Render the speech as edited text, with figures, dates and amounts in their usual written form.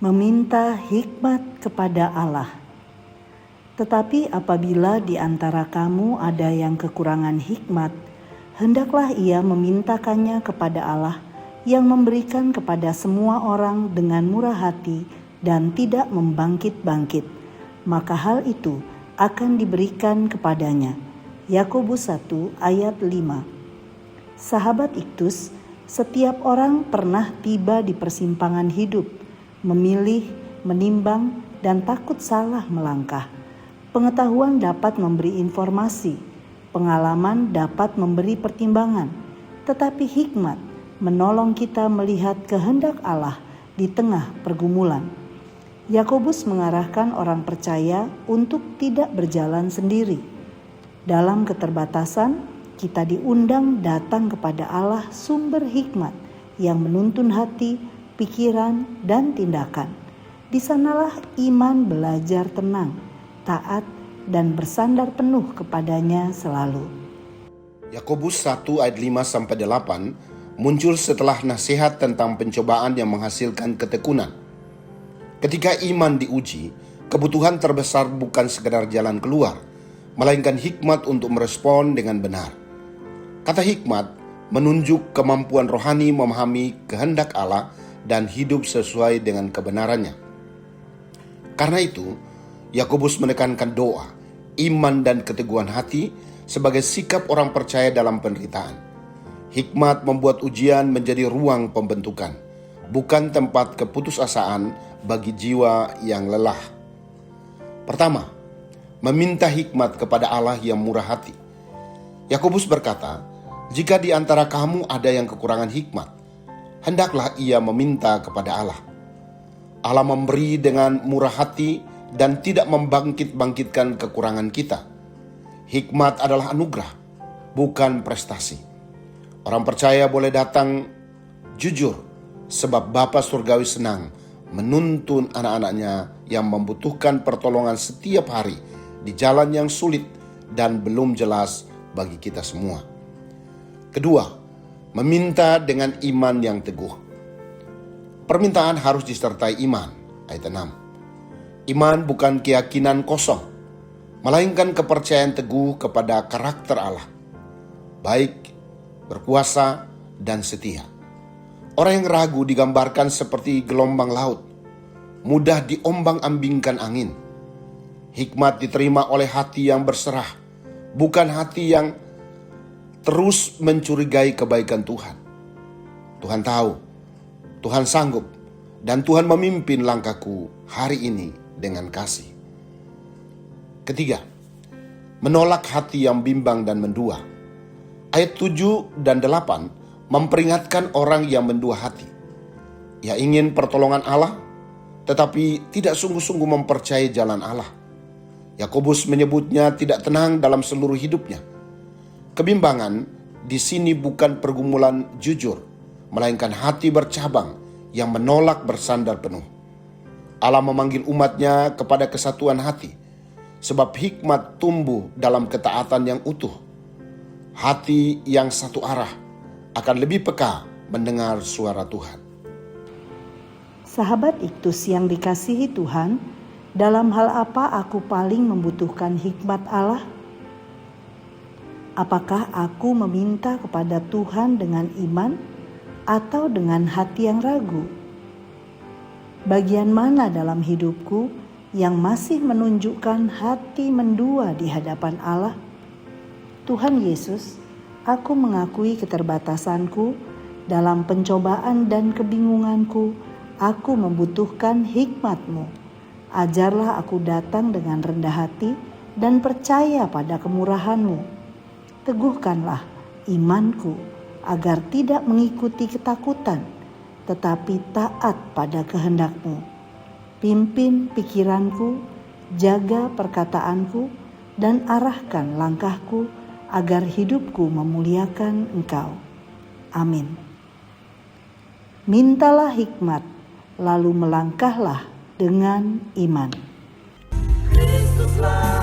Meminta hikmat kepada Allah. Tetapi apabila di antara kamu ada yang kekurangan hikmat, hendaklah ia memintakannya kepada Allah yang memberikan kepada semua orang dengan murah hati dan tidak membangkit-bangkit, maka hal itu akan diberikan kepadanya. Yakobus 1 ayat 5. Sahabat Iktus, setiap orang pernah tiba di persimpangan hidup, memilih, menimbang, dan takut salah melangkah. Pengetahuan dapat memberi informasi, pengalaman dapat memberi pertimbangan, tetapi hikmat menolong kita melihat kehendak Allah di tengah pergumulan. Yakobus mengarahkan orang percaya untuk tidak berjalan sendiri. Dalam keterbatasan, kita diundang datang kepada Allah sumber hikmat yang menuntun hati, pikiran, dan tindakan. Di sanalah iman belajar tenang, taat, dan bersandar penuh kepadanya selalu. Yakobus 1 ayat 5-8 muncul setelah nasihat tentang pencobaan yang menghasilkan ketekunan. Ketika iman diuji, kebutuhan terbesar bukan sekedar jalan keluar, melainkan hikmat untuk merespon dengan benar. Kata hikmat menunjuk kemampuan rohani memahami kehendak Allah dan hidup sesuai dengan kebenarannya. Karena itu, Yakobus menekankan doa, iman, dan keteguhan hati sebagai sikap orang percaya dalam penderitaan. Hikmat membuat ujian menjadi ruang pembentukan, bukan tempat keputusasaan bagi jiwa yang lelah. Pertama, meminta hikmat kepada Allah yang murah hati. Yakobus berkata, jika di antara kamu ada yang kekurangan hikmat, hendaklah ia meminta kepada Allah. Allah memberi dengan murah hati dan tidak membangkit-bangkitkan kekurangan kita. Hikmat adalah anugerah, bukan prestasi. Orang percaya boleh datang jujur, sebab Bapa Surgawi senang menuntun anak-anaknya yang membutuhkan pertolongan setiap hari di jalan yang sulit dan belum jelas bagi kita semua. Kedua, meminta dengan iman yang teguh. Permintaan harus disertai iman, ayat 6. Iman bukan keyakinan kosong, melainkan kepercayaan teguh kepada karakter Allah, baik, berkuasa, dan setia. Orang yang ragu digambarkan seperti gelombang laut, mudah diombang-ambingkan angin. Hikmat diterima oleh hati yang berserah, bukan hati yang terus mencurigai kebaikan Tuhan. Tuhan tahu, Tuhan sanggup, dan Tuhan memimpin langkahku hari ini dengan kasih. Ketiga, menolak hati yang bimbang dan mendua. Ayat 7 dan 8 memperingatkan orang yang mendua hati. Ia ingin pertolongan Allah, tetapi tidak sungguh-sungguh mempercayai jalan Allah. Yakobus menyebutnya tidak tenang dalam seluruh hidupnya. Kebimbangan di sini bukan pergumulan jujur, melainkan hati bercabang yang menolak bersandar penuh. Allah memanggil umatnya kepada kesatuan hati, sebab hikmat tumbuh dalam ketaatan yang utuh. Hati yang satu arah akan lebih peka mendengar suara Tuhan. Sahabat Iktus yang dikasihi Tuhan, dalam hal apa aku paling membutuhkan hikmat Allah? Apakah aku meminta kepada Tuhan dengan iman atau dengan hati yang ragu? Bagian mana dalam hidupku yang masih menunjukkan hati mendua di hadapan Allah? Tuhan Yesus, aku mengakui keterbatasanku dalam pencobaan dan kebingunganku. Aku membutuhkan hikmat-Mu. Ajarlah aku datang dengan rendah hati dan percaya pada kemurahan-Mu. Teguhkanlah imanku agar tidak mengikuti ketakutan, tetapi taat pada kehendak-Mu. Pimpin pikiranku, jaga perkataanku, dan arahkan langkahku agar hidupku memuliakan Engkau. Amin. Mintalah hikmat, lalu melangkahlah dengan iman. Kristuslah